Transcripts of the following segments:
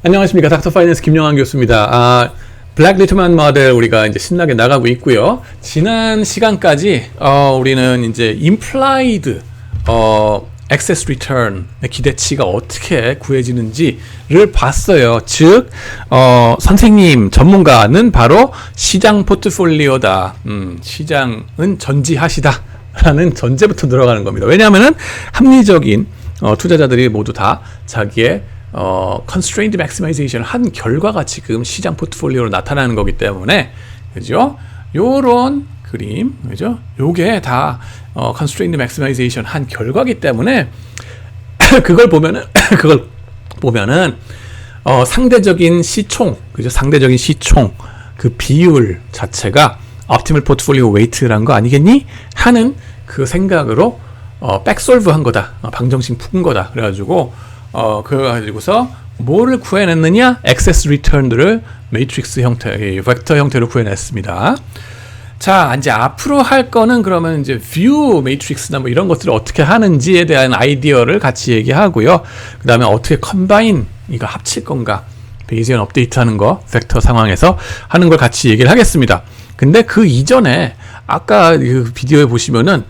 안녕하십니까. 닥터 파이낸스 김영환 교수입니다. 블랙 리트만 모델 우리가 이제 신나게 나가고 있고요. 지난 시간까지 우리는 이제 implied excess return의 기대치가 어떻게 구해지는지를 봤어요. 즉 선생님 전문가는 바로 시장 포트폴리오다. 시장은 전지하시다 라는 전제부터 들어가는 겁니다. 왜냐하면은 합리적인 투자자들이 모두 다 자기의 constrained maximization 한 결과가 지금 시장 포트폴리오로 나타나는 거기 때문에, 그죠? 요런 그림, 그죠? 요게 다 constrained maximization 한 결과기 때문에 그걸 보면은 상대적인 시총, 그죠? 상대적인 시총 그 비율 자체가 optimal portfolio weight라는 거 아니겠니? 하는 그 생각으로 백솔브 한 거다. 방정식 푼 거다. 그래가지고 그거 가지고서 뭐를 구해냈느냐? excess return들을 매트릭스 형태, 벡터 형태로 구해냈습니다. 자, 이제 앞으로 할 거는 그러면 이제 view 매트릭스나 뭐 이런 것들을 어떻게 하는지에 대한 아이디어를 같이 얘기하고요. 그 다음에 어떻게 컴바인, 이거 합칠 건가? 베이지언 업데이트 하는 거, 벡터 상황에서 하는 걸 같이 얘기를 하겠습니다. 근데 그 이전에 아까 그 비디오에 보시면은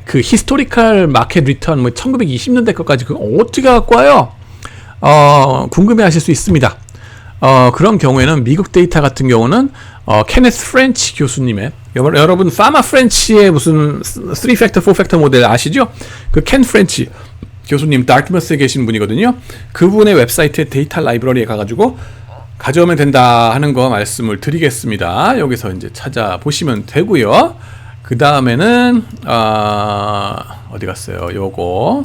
그 히스토리컬 마켓 리턴 1920년대 것까지 그거 어떻게 갖고 와요? 궁금해 하실 수 있습니다. 그런 경우에는 미국 데이터 같은 경우는 케네스 프렌치 교수님의, 여러분 파마 프렌치의 무슨 3팩터, 4팩터 모델 아시죠? 그 켄 프렌치 교수님 다트머스에 계신 분이거든요. 그분의 웹사이트에 데이터 라이브러리에 가가지고 가져오면 된다 하는 거 말씀을 드리겠습니다. 여기서 이제 찾아보시면 되고요. 그 다음에는 어디 갔어요? 요거.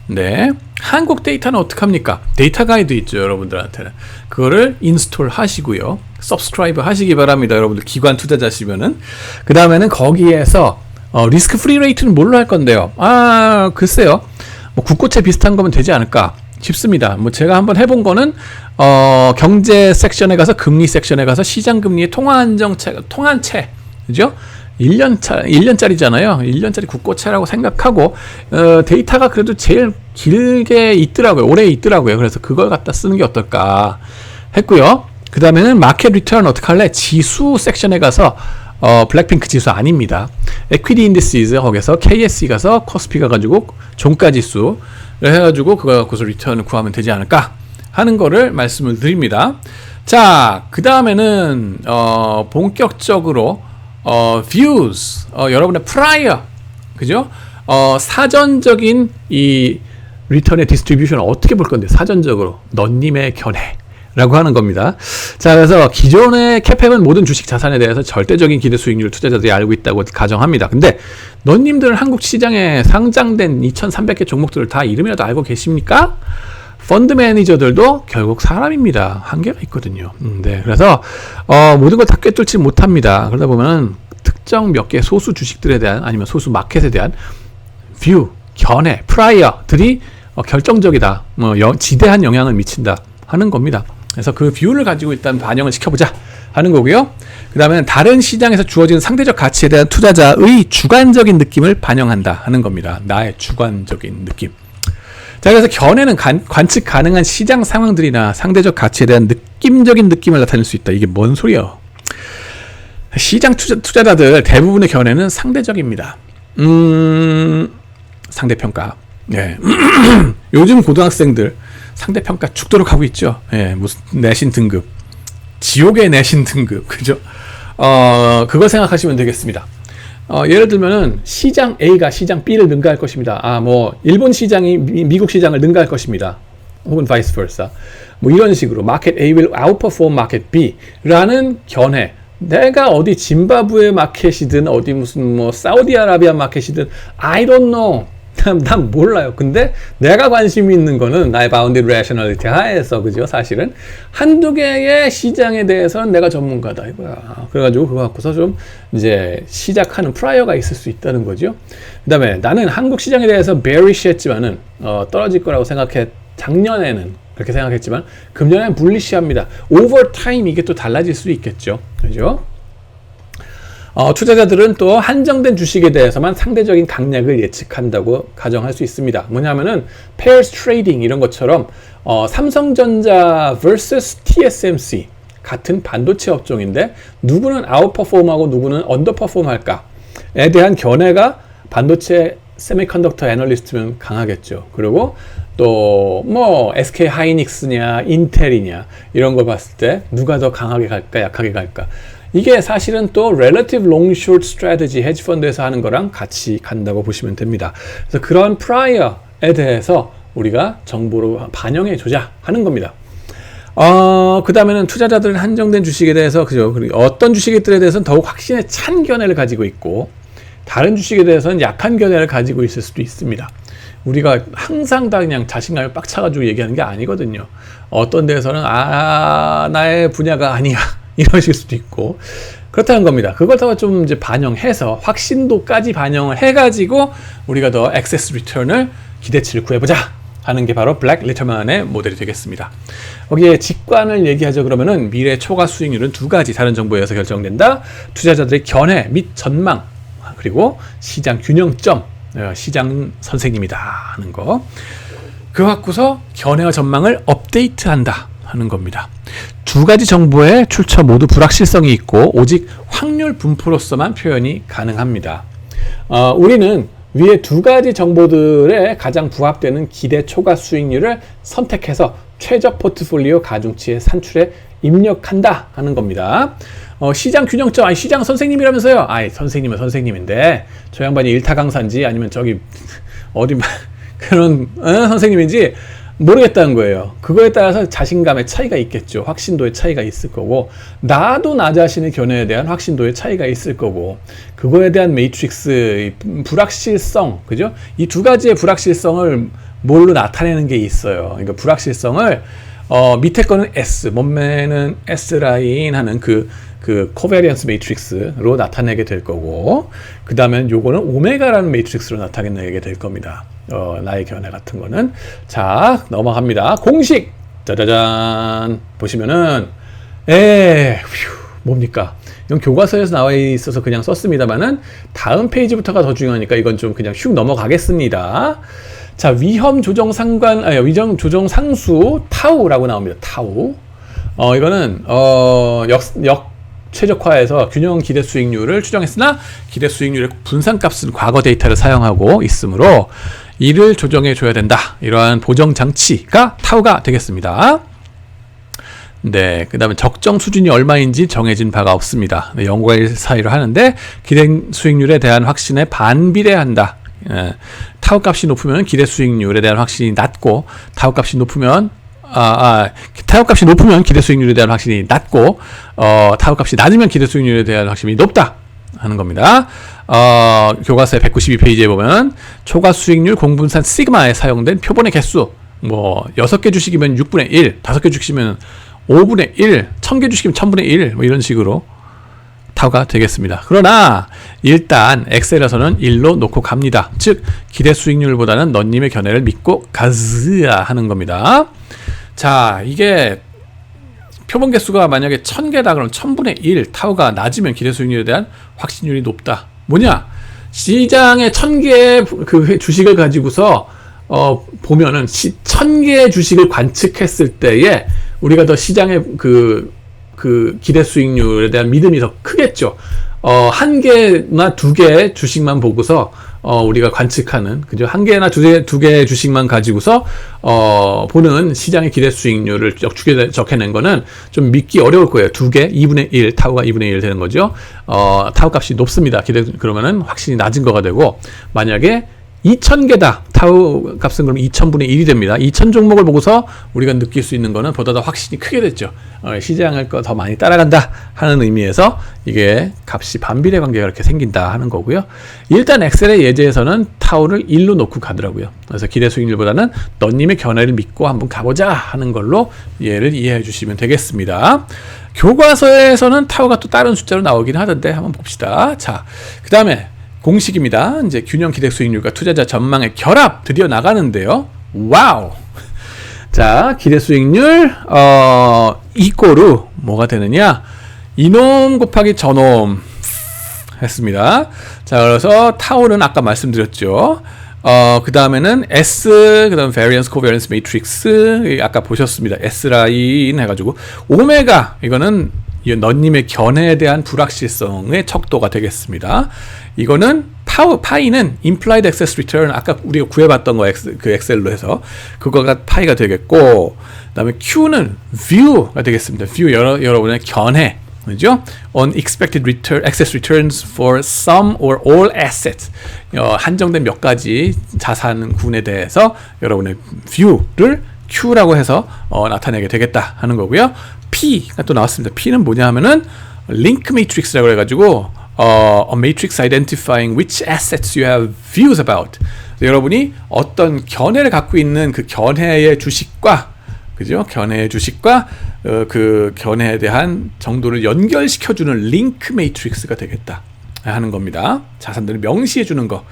네. 한국 데이터는 어떡합니까? 데이터 가이드 있죠, 여러분들한테는. 그거를 인스톨 하시고요. 서브스크라이브 하시기 바랍니다. 여러분들 기관 투자자시면은. 그 다음에는 거기에서 리스크 프리 레이트는 뭘로 할 건데요? 글쎄요. 국고채 비슷한 거면 되지 않을까 싶습니다. 제가 한번 해본 거는 경제 섹션에 가서, 금리 섹션에 가서 시장 금리의 통한채, 그죠? 1년짜리잖아요. 1년짜리 국고채라고 생각하고 데이터가 그래도 제일 길게 있더라고요. 오래 있더라고요. 그래서 그걸 갖다 쓰는 게 어떨까 했고요. 그 다음에는 마켓 리턴 어떻게 할래? 지수 섹션에 가서 블랙핑크 지수 아닙니다. 에퀴티 인디시즈 거기서 KSE 가서 코스피 가가지고 종가지수를 해가지고 그거 갖고서 리턴을 구하면 되지 않을까 하는 거를 말씀을 드립니다. 자, 그 다음에는 본격적으로 views, 여러분의 prior, 그죠? 사전적인 이 리턴의 디스트리뷰션을 어떻게 볼 건데, 사전적으로 너님의 견해라고 하는 겁니다. 자, 그래서 기존의 캐펙은 모든 주식 자산에 대해서 절대적인 기대 수익률 투자자들이 알고 있다고 가정합니다. 근데 너님들은 한국 시장에 상장된 2,300개 종목들을 다 이름이라도 알고 계십니까? 펀드 매니저들도 결국 사람입니다. 한계가 있거든요. 네, 그래서 모든 걸 다 꿰뚫지 못합니다. 그러다 보면 특정 몇 개 소수 주식들에 대한, 아니면 소수 마켓에 대한 뷰, 견해, 프라이어들이 결정적이다, 지대한 영향을 미친다 하는 겁니다. 그래서 그 뷰를 가지고 일단 반영을 시켜보자 하는 거고요. 그 다음에 다른 시장에서 주어지는 상대적 가치에 대한 투자자의 주관적인 느낌을 반영한다 하는 겁니다. 나의 주관적인 느낌. 자, 그래서 견해는 관측 가능한 시장 상황들이나 상대적 가치에 대한 느낌적인 느낌을 나타낼 수 있다. 이게 뭔 소리야? 시장 투자자들 대부분의 견해는 상대적입니다. 상대평가. 네. 요즘 고등학생들 상대평가 죽도록 하고 있죠. 예, 무슨 내신 등급, 지옥의 내신 등급, 그죠? 그걸 생각하시면 되겠습니다. 예를 들면은 시장 A가 시장 B를 능가할 것입니다. 일본 시장이 미국 시장을 능가할 것입니다. 혹은 vice versa. 이런 식으로 market A will outperform market B라는 견해. 내가 어디 짐바브웨 마켓이든 어디 무슨 사우디아라비아 마켓이든 I don't know. 난 몰라요. 근데 내가 관심 있는 거는 나의 bounded rationality 하에서, 그죠? 사실은 한두 개의 시장에 대해서는 내가 전문가다 이거야. 그래가지고 그거 갖고서 좀 이제 시작하는 프라이어가 있을 수 있다는 거죠. 그 다음에 나는 한국 시장에 대해서 bearish 했지만은 떨어질 거라고 작년에는 그렇게 생각했지만 금년에는 bullish 합니다. over time 이게 또 달라질 수 있겠죠. 그죠? 투자자들은 또 한정된 주식에 대해서만 상대적인 강약을 예측한다고 가정할 수 있습니다. 뭐냐면은 pairs trading 이런 것처럼 삼성전자 vs TSMC 같은 반도체 업종인데 누구는 아웃퍼폼하고 누구는 언더퍼폼 할까에 대한 견해가 반도체 세미컨덕터 애널리스트면 강하겠죠. 그리고 또 뭐 SK 하이닉스냐 인텔이냐 이런 걸 봤을 때 누가 더 강하게 갈까 약하게 갈까, 이게 사실은 또 relative long short strategy 헤지 펀드에서 하는 거랑 같이 간다고 보시면 됩니다. 그래서 그런 prior에 대해서 우리가 정보로 반영해 주자 하는 겁니다. 그 다음에는 투자자들은 한정된 주식에 대해서, 그죠? 그리고 어떤 주식들에 대해서는 더욱 확신에 찬 견해를 가지고 있고, 다른 주식에 대해서는 약한 견해를 가지고 있을 수도 있습니다. 우리가 항상 다 그냥 자신감에 빡 차가지고 얘기하는 게 아니거든요. 어떤 데에서는, 나의 분야가 아니야. 이러실 수도 있고. 그렇다는 겁니다. 그걸 더 좀 이제 반영해서, 확신도까지 반영을 해가지고, 우리가 더 액세스 리턴을 기대치를 구해보자 하는 게 바로 블랙 리터만의 모델이 되겠습니다. 여기에 직관을 얘기하죠. 그러면은 미래 초과 수익률은 두 가지 다른 정보에 의해서 결정된다. 투자자들의 견해 및 전망, 그리고 시장 균형점, 시장 선생님이다 하는 거. 그거 갖고서 견해와 전망을 업데이트한다 하는 겁니다. 두 가지 정보의 출처 모두 불확실성이 있고 오직 확률 분포로서만 표현이 가능합니다. 우리는 위에 두 가지 정보들에 가장 부합되는 기대 초과 수익률을 선택해서 최적 포트폴리오 가중치의 산출에 입력한다 하는 겁니다. 시장 균형점, 아니 시장 선생님이라면서요? 아이, 선생님은 선생님인데 저 양반이 일타 강사인지 아니면 저기 어디 그런 선생님인지 모르겠다는 거예요. 그거에 따라서 자신감의 차이가 있겠죠. 확신도의 차이가 있을 거고, 나도 나 자신의 견해에 대한 확신도의 차이가 있을 거고, 그거에 대한 매트릭스, 불확실성, 그죠? 이 두 가지의 불확실성을 뭘로 나타내는 게 있어요. 그러니까 불확실성을 밑에 거는 S, 몸매는 S라인 하는 그 코베리언스 매트릭스로 나타내게 될 거고, 그 다음엔 요거는 오메가라는 매트릭스로 나타내게 될 겁니다. 나의 견해 같은 거는. 자, 넘어갑니다. 공식! 짜자잔! 보시면은, 뭡니까? 이건 교과서에서 나와 있어서 그냥 썼습니다만은, 다음 페이지부터가 더 중요하니까 이건 좀 그냥 슉 넘어가겠습니다. 자, 위험 조정 상수 타우라고 나옵니다. 타우. 이거는 최적화해서 균형 기대 수익률을 추정했으나 기대 수익률의 분산값은 과거 데이터를 사용하고 있으므로 이를 조정해 줘야 된다. 이러한 보정 장치가 타우가 되겠습니다. 네, 그 다음에 적정 수준이 얼마인지 정해진 바가 없습니다. 연구가 사이로 하는데 기대 수익률에 대한 확신에 반비례한다. 타우 값이 높으면 기대 수익률에 대한 확신이 낮고, 타우 값이 높으면 기대 수익률에 대한 확신이 낮고, 타우 값이 낮으면 기대 수익률에 대한 확신이 높다 하는 겁니다. 교과서의 192페이지에 보면 초과 수익률 공분산 시그마에 사용된 표본의 개수, 뭐 6개 주식이면 6분의 1, 5개 주식이면 5분의 1, 1000개 주식이면 1000분의 1, 뭐 이런 식으로 타우가 되겠습니다. 그러나 일단 엑셀에서는 1로 놓고 갑니다. 즉 기대 수익률보다는 너님의 견해를 믿고 가즈야 하는 겁니다. 자, 이게 표본 개수가 만약에 1000개다 그러면 1000분의 1 타우가 낮으면 기대 수익률에 대한 확신률이 높다. 뭐냐? 시장에 1000개의 그 주식을 가지고서 보면은 1000개의 주식을 관측했을 때에 우리가 더 시장의 그 기대 수익률에 대한 믿음이 더 크겠죠. 한 개나 두 개의 주식만 보고서 우리가 관측하는, 그죠? 한 개나 두 개의 주식만 가지고서 보는 시장의 기대 수익률을 적해낸 거는 좀 믿기 어려울 거예요. 두 개, 2분의 1, 타우가 2분의 1 되는 거죠. 타우 값이 높습니다. 그러면은 확신이 낮은 거가 되고, 만약에 2000개다. 타우 값은 그럼 2000분의 1이 됩니다. 2000 종목을 보고서 우리가 느낄 수 있는 거는 보다 더 확신이 크게 됐죠. 시장을 더 많이 따라간다 하는 의미에서 이게 값이 반비례 관계가 이렇게 생긴다 하는 거고요. 일단 엑셀의 예제에서는 타우를 1로 놓고 가더라고요. 그래서 기대 수익률보다는 너님의 견해를 믿고 한번 가보자 하는 걸로 얘를 이해해 주시면 되겠습니다. 교과서에서는 타우가 또 다른 숫자로 나오긴 하던데 한번 봅시다. 자, 그 다음에 공식입니다. 이제 균형 기대 수익률과 투자자 전망의 결합 드디어 나가는데요. 와우. 자, 기대 수익률 이꼬르 뭐가 되느냐? 이놈 곱하기 저놈 했습니다. 자, 그래서 타우는 아까 말씀드렸죠. 그 다음에는 S, 그 다음 variance, covariance matrix, 아까 보셨습니다. S라인 해가지고, 오메가, 이거는 너님의 견해에 대한 불확실성의 척도가 되겠습니다. 이거는 파이는 implied access return, 아까 우리가 구해봤던 거 그 엑셀로 해서 그거가 파이가 되겠고, 그 다음에 Q는 view가 되겠습니다. view, 여러분의 견해, 그죠? Unexpected return, access returns for some or all assets. 한정된 몇 가지 자산군에 대해서 여러분의 view를 Q라고 해서 나타내게 되겠다 하는 거고요. P가 또 나왔습니다. P는 뭐냐 하면은 link matrix라고 해가지고 a matrix identifying which assets you have views about. 여러분이 어떤 견해를 갖고 있는 그 견해의 주식과, 그죠? 견해의 주식과 그 견해에 대한 정도를 연결시켜주는 링크 매트릭스가 되겠다 하는 겁니다. 자산들을 명시해주는 거,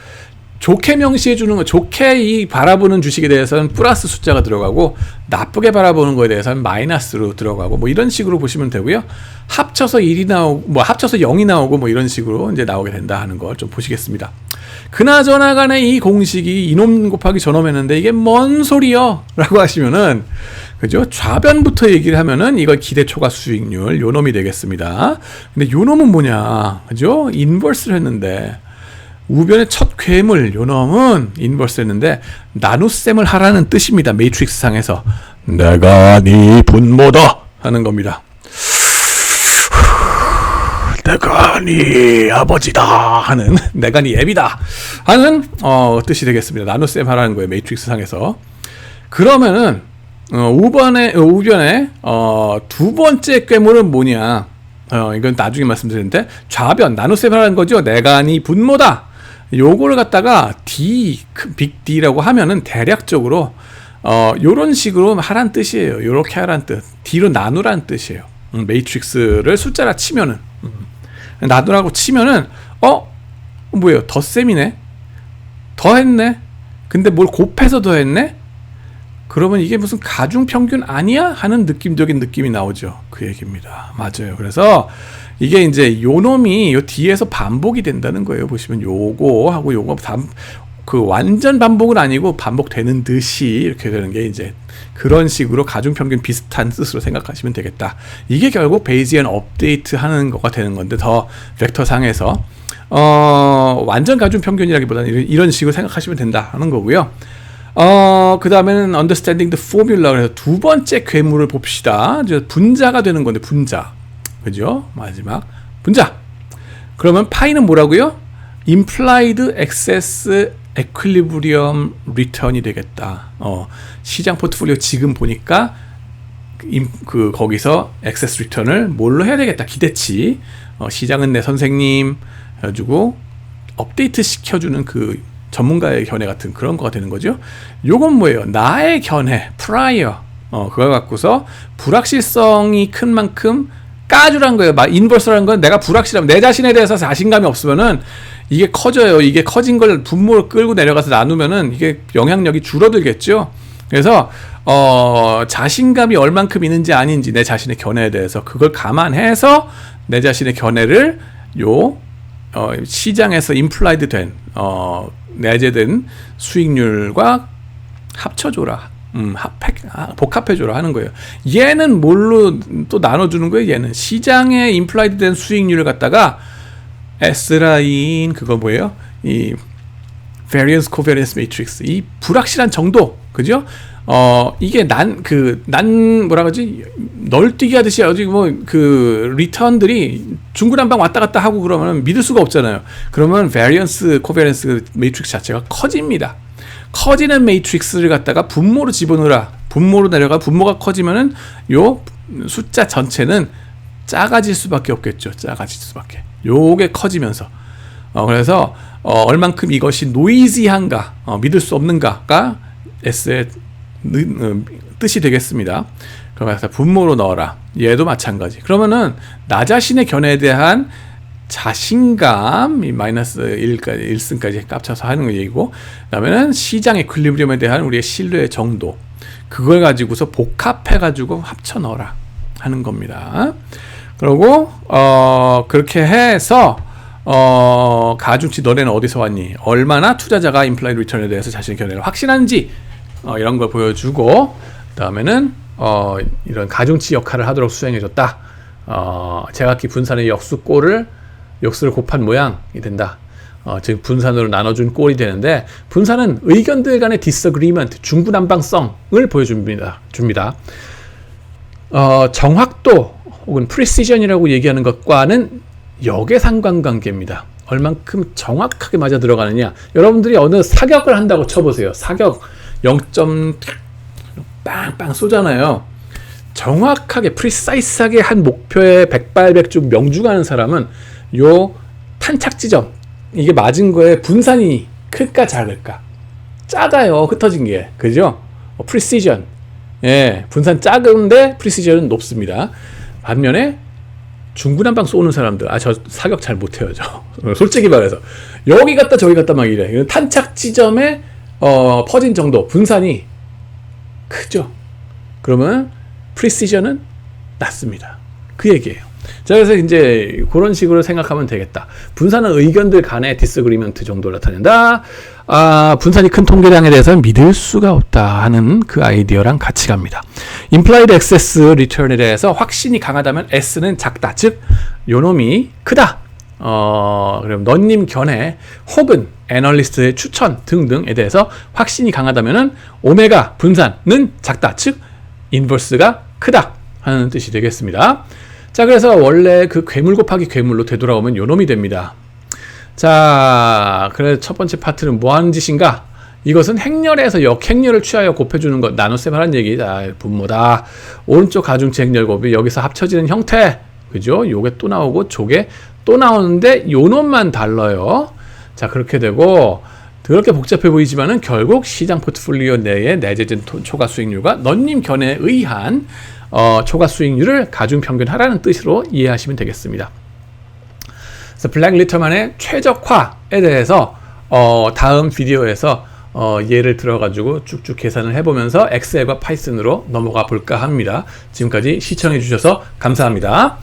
좋게 명시해주는 거, 좋게 이 바라보는 주식에 대해서는 플러스 숫자가 들어가고, 나쁘게 바라보는 거에 대해서는 마이너스로 들어가고, 뭐 이런 식으로 보시면 되고요. 합쳐서 1이 나오고, 뭐 합쳐서 0이 나오고, 뭐 이런 식으로 이제 나오게 된다 하는 걸 좀 보시겠습니다. 그나저나 간에 이 공식이 이놈 곱하기 저놈 했는데 이게 뭔 소리요? 라고 하시면은, 그죠? 좌변부터 얘기를 하면은 이걸 기대 초과 수익률, 요 놈이 되겠습니다. 근데 요 놈은 뭐냐? 그죠? 인버스를 했는데, 우변의 첫 괴물, 요 놈은 인버스 했는데, 나눗셈을 하라는 뜻입니다. 매트릭스 상에서. 내가 네 분모다! 하는 겁니다. 내가 네 아버지다 하는, 내가 네 애비다 하는 뜻이 되겠습니다. 나눗셈 하라는 거예요. 매트릭스 상에서. 그러면은 우변에 두 번째 괴물은 뭐냐? 이건 나중에 말씀드리는데, 좌변 나눗셈 하라는 거죠. 내가 네 분모다. 요거를 갖다가 D, 빅 D라고 하면은 대략적으로 요런 식으로 하란 뜻이에요. 요렇게 하란 뜻. D로 나누란 뜻이에요. 매트릭스를 숫자라 치면은 나누라고 치면은 뭐예요? 덧셈이네. 더했네. 근데 뭘 곱해서 더했네. 그러면 이게 무슨 가중평균 아니야? 하는 느낌적인 느낌이 나오죠. 그 얘기입니다. 맞아요. 그래서 이게 이제 요 놈이 요 뒤에서 반복이 된다는 거예요. 보시면 요거 하고 요거 그 완전 반복은 아니고 반복되는 듯이 이렇게 되는 게 이제 그런 식으로 가중평균 비슷한 뜻으로 생각하시면 되겠다. 이게 결국 베이지언 업데이트 하는 거가 되는 건데, 더 벡터상에서 완전 가중평균이라기보다는 이런 식으로 생각하시면 된다 하는 거고요. 그 다음에는 understanding the formula. 그래서 두 번째 괴물을 봅시다. 분자가 되는 건데, 분자. 그죠? 마지막. 분자. 그러면 파이는 뭐라고요? implied excess equilibrium return이 되겠다. 시장 포트폴리오 지금 보니까 거기서 excess return을 뭘로 해야 되겠다. 기대치. 시장은 내 선생님 해가지고 업데이트 시켜주는 그 전문가의 견해 같은 그런 거가 되는 거죠. 요건 뭐예요? 나의 견해, prior. 그걸 갖고서 불확실성이 큰 만큼 까주란 거예요. 인버스라는 건 내가 불확실하면, 내 자신에 대해서 자신감이 없으면은 이게 커져요. 이게 커진 걸 분모를 끌고 내려가서 나누면은 이게 영향력이 줄어들겠죠. 그래서 자신감이 얼만큼 있는지 아닌지, 내 자신의 견해에 대해서 그걸 감안해서 내 자신의 견해를 시장에서 임플라이드 된 내재된 수익률과 합쳐줘라. 복합해줘라 하는 거예요. 얘는 뭘로 또 나눠주는 거예요? 얘는 시장에 임플라이드 된 수익률을 갖다가 S라인, 그거 뭐예요? 이 variance covariance matrix, 이 불확실한 정도, 그죠? 이게 뭐라 그러지? 널뛰기 하듯이 아직 그 리턴들이 중구난방 왔다 갔다 하고 그러면 믿을 수가 없잖아요. 그러면 variance covariance matrix 자체가 커집니다. 커지는 매트릭스를 갖다가 분모로 집어넣으라. 분모로 내려가 분모가 커지면은 요 숫자 전체는 작아질 수밖에 없겠죠. 작아질 수밖에. 요게 커지면서 그래서 얼만큼 이것이 노이지한가, 믿을 수 없는가가 S의 뜻이 되겠습니다. 그래서 분모로 넣어라. 얘도 마찬가지. 그러면은 나 자신의 견해에 대한 자신감, 마이너스 1승까지 깝쳐서 하는 거 얘기고, 그다음에는 시장 이퀄리브리엄에 대한 우리의 신뢰의 정도, 그걸 가지고서 복합해가지고 합쳐 넣어라 하는 겁니다. 그리고 그렇게 해서 가중치 너네는 어디서 왔니? 얼마나 투자자가 임플라이드 리턴에 대해서 자신의 견해를 확신한지 이런 걸 보여주고, 그다음에는 이런 가중치 역할을 하도록 수행해줬다. 제각기 분산의 역수를 곱한 모양이 된다. 즉 분산으로 나눠준 꼴이 되는데, 분산은 의견들 간의 disagreement, 중구난방성을 보여줍니다. 정확도 혹은 precision이라고 얘기하는 것과는 역의 상관관계입니다. 얼만큼 정확하게 맞아 들어가느냐. 여러분들이 어느 사격을 한다고 쳐보세요. 사격 0점 빵빵 쏘잖아요. 정확하게 프리사이스하게 한 목표에 백발백중 명중하는 사람은 요 탄착 지점, 이게 맞은 거에 분산이 클까 작을까? 작아요. 흩어진 게. 그죠? 프리시전. 예, 분산 작은데 프리시전은 높습니다. 반면에 중구난방 쏘는 사람들, 저 사격 잘 못해요. 솔직히 말해서 여기 갔다 저기 갔다 막 이래. 탄착 지점에 퍼진 정도, 분산이 크죠. 그러면 프리시전은 낮습니다. 그 얘기예요. 자, 그래서 이제 그런 식으로 생각하면 되겠다. 분산은 의견들 간의 디스그리먼트 정도를 나타낸다. 분산이 큰 통계량에 대해서는 믿을 수가 없다 하는 그 아이디어랑 같이 갑니다. Implied Excess Return에 대해서 확신이 강하다면 S는 작다. 즉, 요놈이 크다. 그럼 너님 견해 혹은 애널리스트의 추천 등등에 대해서 확신이 강하다면은 오메가 분산은 작다. 즉, 인버스가 크다 하는 뜻이 되겠습니다. 자, 그래서 원래 그 괴물 곱하기 괴물로 되돌아오면 요놈이 됩니다. 자, 그래서 첫 번째 파트는 뭐 하는 짓인가? 이것은 행렬에서 역행렬을 취하여 곱해주는 것. 나눗셈 하라는 얘기다. 분모다. 오른쪽 가중치 행렬 곱이 여기서 합쳐지는 형태. 그죠? 요게 또 나오고 저게 또 나오는데 요놈만 달라요. 자, 그렇게 되고, 그렇게 복잡해 보이지만은 결국 시장 포트폴리오 내에 내재된 초과 수익률과 너님 견해에 의한 초과 수익률을 가중 평균하라는 뜻으로 이해하시면 되겠습니다. 그래서 블랙 리터만의 최적화에 대해서 다음 비디오에서 예를 들어가지고 쭉쭉 계산을 해보면서 엑셀과 파이썬으로 넘어가 볼까 합니다. 지금까지 시청해 주셔서 감사합니다.